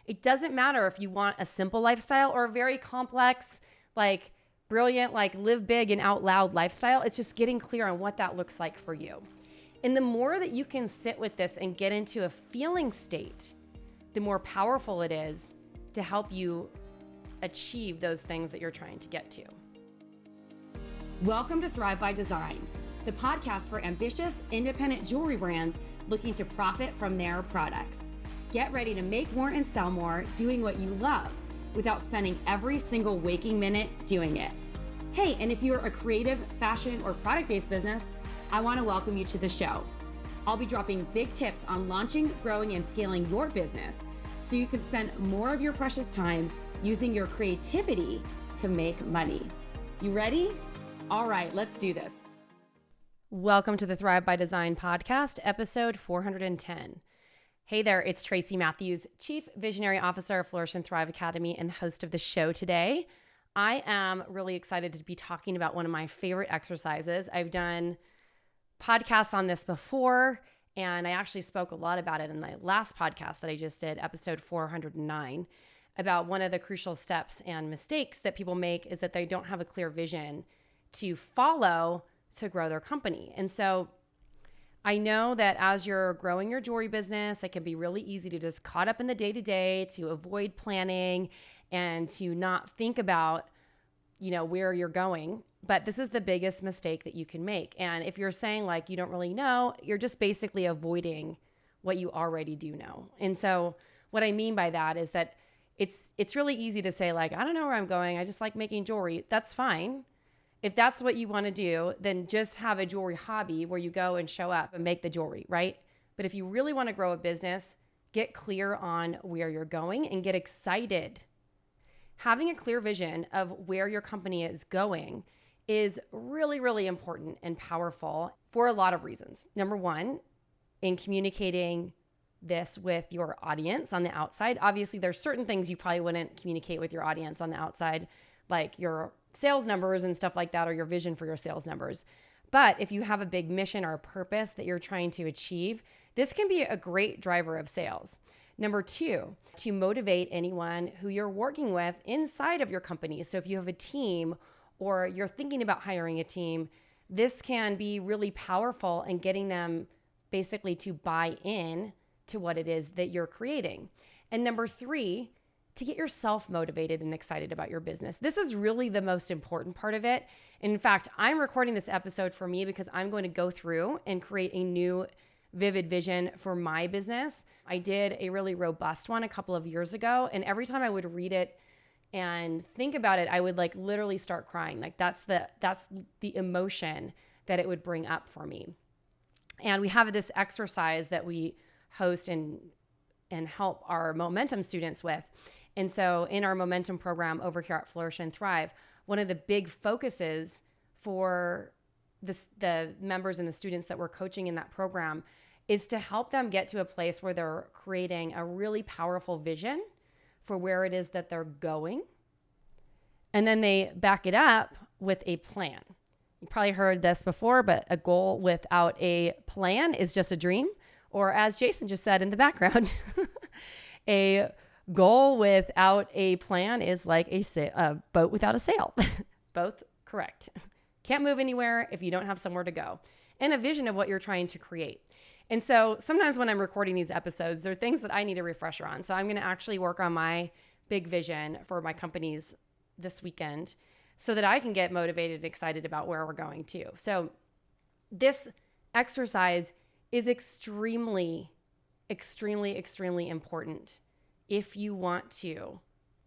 It doesn't matter if you want a simple lifestyle or a very complex, like brilliant, like live big and out loud lifestyle. It's just getting clear on what that looks like for you. And the more that you can sit with this and get into a feeling state, the more powerful it is to help you achieve those things that you're trying to get to. Welcome to Thrive by Design, the podcast for ambitious, independent jewelry brands looking to profit from their products. Get ready to make more and sell more doing what you love without spending every single waking minute doing it. Hey, and if you're a creative, fashion, or product-based business, I want to welcome you to the show. I'll be dropping big tips on launching, growing, and scaling your business so you can spend more of your precious time using your creativity to make money. You ready? All right, let's do this. Welcome to the Thrive by Design podcast, episode 410. Hey there, it's Tracy Matthews, Chief Visionary Officer of Flourish and Thrive Academy and host of the show today. I am really excited to be talking about one of my favorite exercises. I've done podcasts on this before, and I actually spoke a lot about it in my last podcast that I just did, episode 409, about one of the crucial steps and mistakes that people make is that they don't have a clear vision to follow to grow their company. And so I know that as you're growing your jewelry business, it can be really easy to just caught up in the day-to-day, to avoid planning and to not think about, where you're going. But this is the biggest mistake that you can make. And if you're saying like you don't really know, you're just basically avoiding what you already do know. And so what I mean by that is that it's really easy to say like, I don't know where I'm going. I just like making jewelry. That's fine. If that's what you want to do, then just have a jewelry hobby where you go and show up and make the jewelry, right? But if you really want to grow a business, get clear on where you're going and get excited. Having a clear vision of where your company is going is really, really important and powerful for a lot of reasons. Number one, in communicating this with your audience on the outside. Obviously, there's certain things you probably wouldn't communicate with your audience on the outside, like your sales numbers and stuff like that, or your vision for your sales numbers. But if you have a big mission or a purpose that you're trying to achieve, this can be a great driver of sales. Number two, to motivate anyone who you're working with inside of your company. So if you have a team or you're thinking about hiring a team, this can be really powerful in getting them basically to buy in to what it is that you're creating. And number three, to get yourself motivated and excited about your business. This is really the most important part of it. In fact, I'm recording this episode for me because I'm going to go through and create a new vivid vision for my business. I did a really robust one a couple of years ago, and every time I would read it and think about it, I would like literally start crying. Like that's the emotion that it would bring up for me. And we have this exercise that we host and help our momentum students with. And so in our momentum program over here at Flourish and Thrive, one of the big focuses for the members and the students that we're coaching in that program is to help them get to a place where they're creating a really powerful vision for where it is that they're going. And then they back it up with a plan. You probably heard this before, but a goal without a plan is just a dream. Or as Jason just said in the background, a goal without a plan is like a boat without a sail. Both correct. Can't move anywhere if you don't have somewhere to go. And a vision of what you're trying to create. And so sometimes when I'm recording these episodes, there are things that I need a refresher on. So I'm going to actually work on my big vision for my companies this weekend so that I can get motivated and excited about where we're going to. So this exercise is extremely, extremely, extremely important if you want to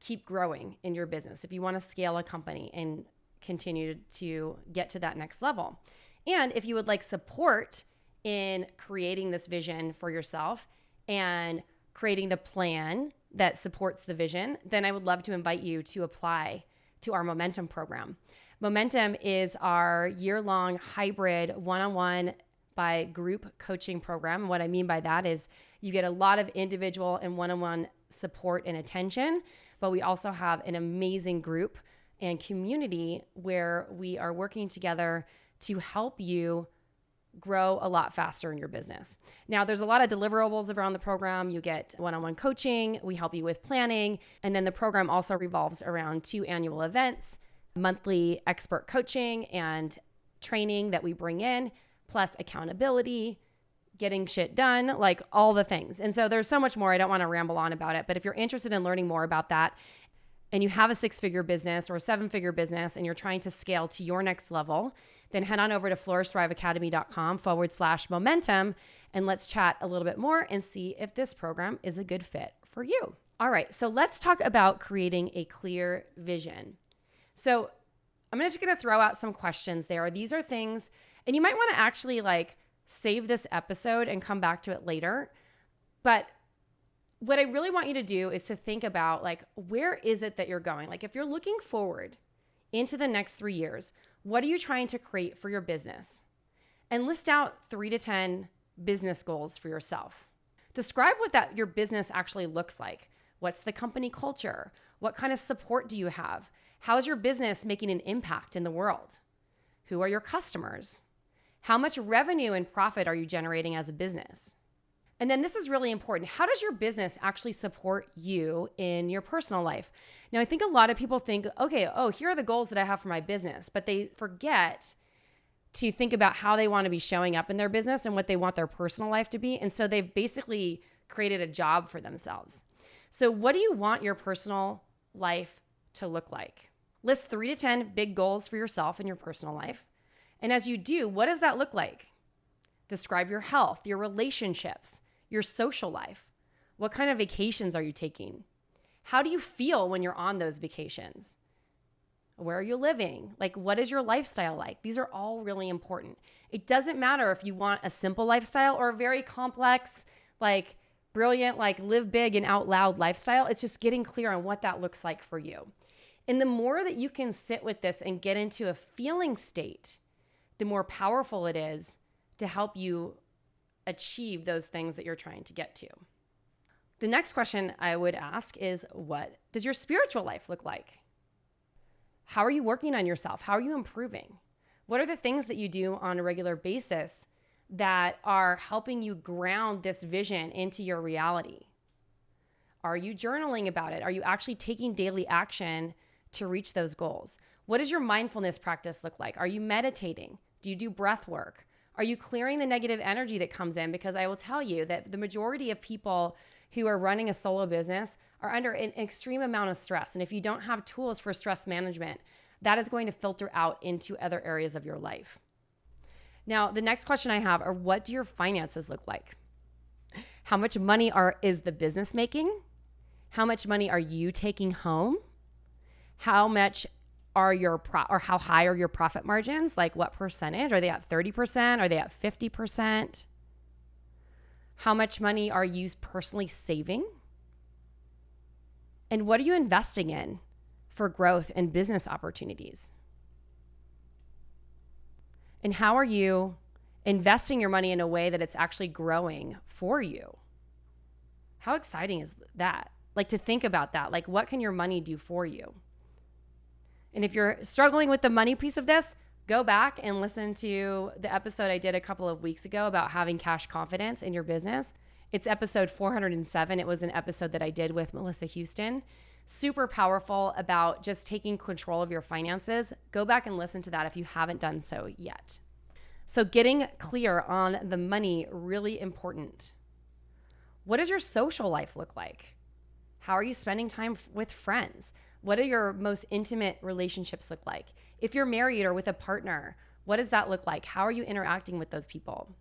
keep growing in your business, if you want to scale a company and continue to get to that next level. And if you would like support in creating this vision for yourself and creating the plan that supports the vision, then I would love to invite you to apply to our Momentum program. Momentum is our year-long hybrid one-on-one by group coaching program. And what I mean by that is you get a lot of individual and one-on-one support and attention, but we also have an amazing group and community where we are working together to help you grow a lot faster in your business. Now, there's a lot of deliverables around the program. You get one-on-one coaching. We help you with planning. And then the program also revolves around 2 annual events, monthly expert coaching and training that we bring in, plus accountability, getting shit done, like all the things. And so there's so much more. I don't want to ramble on about it, but if you're interested in learning more about that and you have a 6-figure business or a 7-figure business and you're trying to scale to your next level, then head on over to flourishthriveacademy.com/momentum and let's chat a little bit more and see if this program is a good fit for you. All right, so let's talk about creating a clear vision. So I'm just going to throw out some questions there. These are things, and you might want to actually save this episode and come back to it later. But what I really want you to do is to think about where is it that you're going? If you're looking forward into the next 3 years, what are you trying to create for your business? And list out 3 to 10 business goals for yourself. Describe what your business actually looks like. What's the company culture? What kind of support do you have? How is your business making an impact in the world? Who are your customers? How much revenue and profit are you generating as a business? And then this is really important. How does your business actually support you in your personal life? Now, I think a lot of people think, okay, here are the goals that I have for my business, but they forget to think about how they want to be showing up in their business and what they want their personal life to be. And so they've basically created a job for themselves. So what do you want your personal life to look like? List 3 to 10 big goals for yourself in your personal life. And as you do, what does that look like? Describe your health, your relationships, your social life. What kind of vacations are you taking? How do you feel when you're on those vacations? Where are you living? What is your lifestyle like? These are all really important. It doesn't matter if you want a simple lifestyle or a very complex, brilliant, live big and out loud lifestyle. It's just getting clear on what that looks like for you. And the more that you can sit with this and get into a feeling state, the more powerful it is to help you achieve those things that you're trying to get to. The next question I would ask is, what does your spiritual life look like? How are you working on yourself? How are you improving? What are the things that you do on a regular basis that are helping you ground this vision into your reality? Are you journaling about it? Are you actually taking daily action to reach those goals? What does your mindfulness practice look like? Are you meditating? Do you do breath work? Are you clearing the negative energy that comes in? Because I will tell you that the majority of people who are running a solo business are under an extreme amount of stress. And if you don't have tools for stress management, that is going to filter out into other areas of your life. Now, the next question I have are, what do your finances look like? How much money is the business making? How much money are you taking home? How much are how high are your profit margins? What percentage? Are they at 30%? Are they at 50%? How much money are you personally saving? And what are you investing in for growth and business opportunities? And how are you investing your money in a way that it's actually growing for you? How exciting is that? To think about that. What can your money do for you? And if you're struggling with the money piece of this, go back and listen to the episode I did a couple of weeks ago about having cash confidence in your business. It's episode 407. It was an episode that I did with Melissa Houston. Super powerful about just taking control of your finances. Go back and listen to that if you haven't done so yet. So getting clear on the money, really important. What does your social life look like? How are you spending time with friends? What do your most intimate relationships look like? If you're married or with a partner, what does that look like? How are you interacting with those people?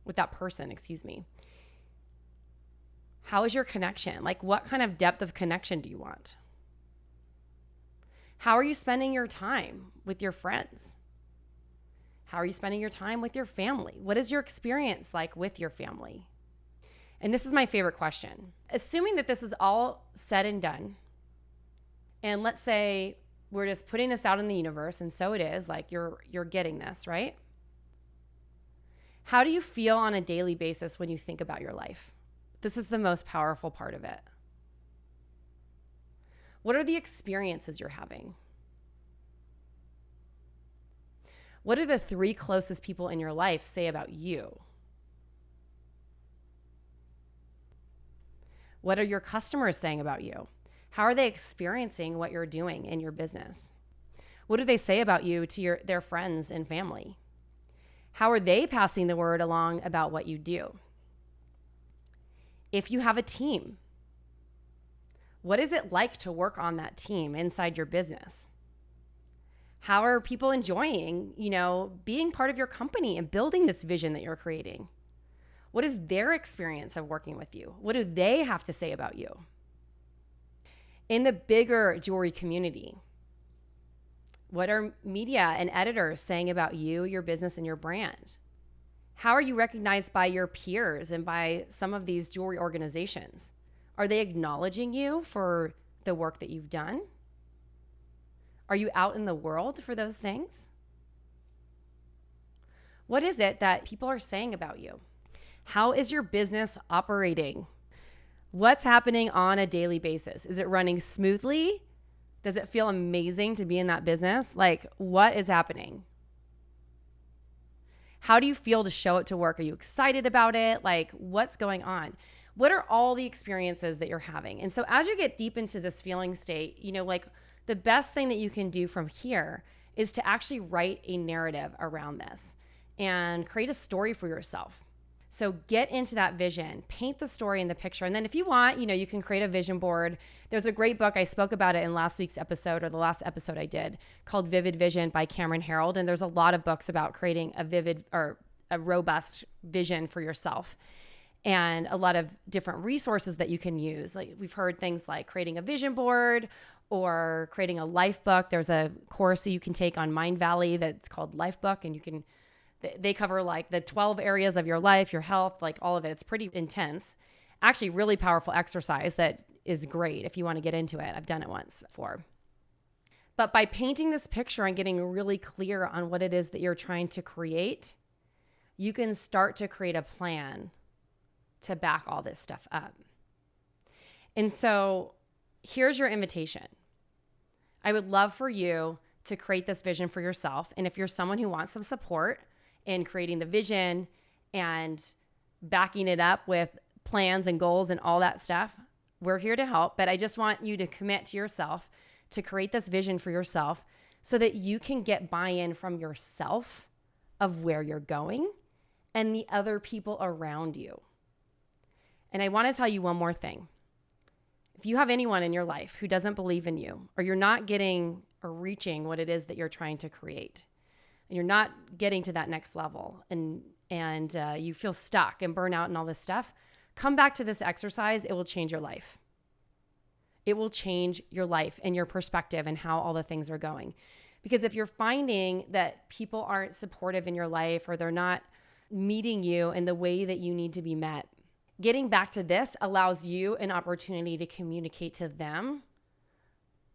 With that person, excuse me. How is your connection? What kind of depth of connection do you want? How are you spending your time with your friends? How are you spending your time with your family? What is your experience like with your family? And this is my favorite question. Assuming that this is all said and done, and let's say we're just putting this out in the universe, and so it is, you're getting this, right? How do you feel on a daily basis when you think about your life? This is the most powerful part of it. What are the experiences you're having? What do the 3 closest people in your life say about you? What are your customers saying about you? How are they experiencing what you're doing in your business? What do they say about you to their friends and family? How are they passing the word along about what you do? If you have a team, what is it like to work on that team inside your business? How are people enjoying, being part of your company and building this vision that you're creating? What is their experience of working with you? What do they have to say about you? In the bigger jewelry community, what are media and editors saying about you, your business, and your brand? How are you recognized by your peers and by some of these jewelry organizations? Are they acknowledging you for the work that you've done? Are you out in the world for those things? What is it that people are saying about you? How is your business operating? What's happening on a daily basis? Is it running smoothly? Does it feel amazing to be in that business? Like, what is happening? How do you feel to show it to work? Are you excited about it? Like, what's going on? What are all the experiences that you're having? And so as you get deep into this feeling state, the best thing that you can do from here is to actually write a narrative around this and create a story for yourself. So get into that vision, paint the story in the picture. And then if you want, you can create a vision board. There's a great book. I spoke about it in last week's episode, or the last episode I did, called Vivid Vision by Cameron Herold. And there's a lot of books about creating a vivid or a robust vision for yourself, and a lot of different resources that you can use. Like, we've heard things like creating a vision board or creating a life book. There's a course that you can take on Mind Valley that's called Life Book, and they cover like the 12 areas of your life, your health, like all of it. It's pretty intense. Actually, really powerful exercise that is great if you want to get into it. I've done it once before. But by painting this picture and getting really clear on what it is that you're trying to create, you can start to create a plan to back all this stuff up. And so here's your invitation. I would love for you to create this vision for yourself. And if you're someone who wants some support in creating the vision and backing it up with plans and goals and all that stuff, we're here to help. But I just want you to commit to yourself to create this vision for yourself so that you can get buy-in from yourself of where you're going and the other people around you. And I want to tell you one more thing. If you have anyone in your life who doesn't believe in you, or you're not getting or reaching what it is that you're trying to create, and you're not getting to that next level, and you feel stuck and burnout and all this stuff, come back to this exercise. It will change your life. It will change your life and your perspective and how all the things are going. Because if you're finding that people aren't supportive in your life, or they're not meeting you in the way that you need to be met, getting back to this allows you an opportunity to communicate to them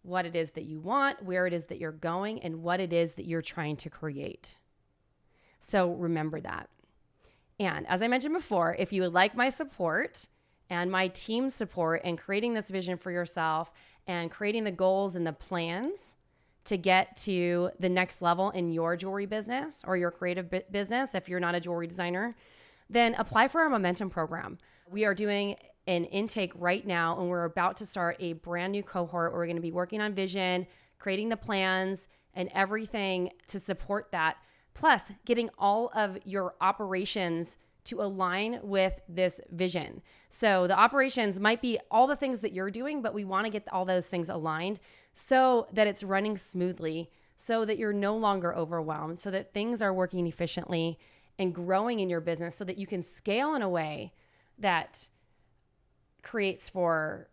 what it is that you want, where it is that you're going, and what it is that you're trying to create. So remember that. And as I mentioned before, if you would like my support and my team's support in creating this vision for yourself and creating the goals and the plans to get to the next level in your jewelry business or your creative business, if you're not a jewelry designer, then apply for our Momentum program. We are doing an intake right now, and we're about to start a brand new cohort where we're going to be working on vision, creating the plans and everything to support that, plus getting all of your operations to align with this vision. So the operations might be all the things that you're doing, but we want to get all those things aligned so that it's running smoothly, so that you're no longer overwhelmed, so that things are working efficiently and growing in your business, so that you can scale in a way that creates for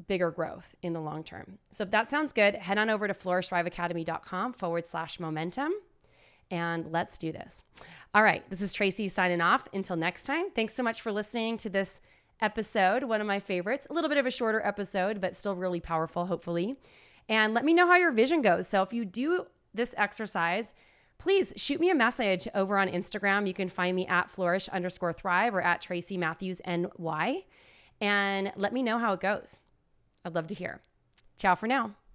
bigger growth in the long term. So if that sounds good, head on over to flourishthriveacademy.com/momentum and let's do this. All right, this is Tracy signing off. Until next time, thanks so much for listening to this episode, one of my favorites, a little bit of a shorter episode, but still really powerful, hopefully. And let me know how your vision goes. So if you do this exercise, please shoot me a message over on Instagram. You can find me at flourish_thrive or at Tracy Matthews NY, and let me know how it goes. I'd love to hear. Ciao for now.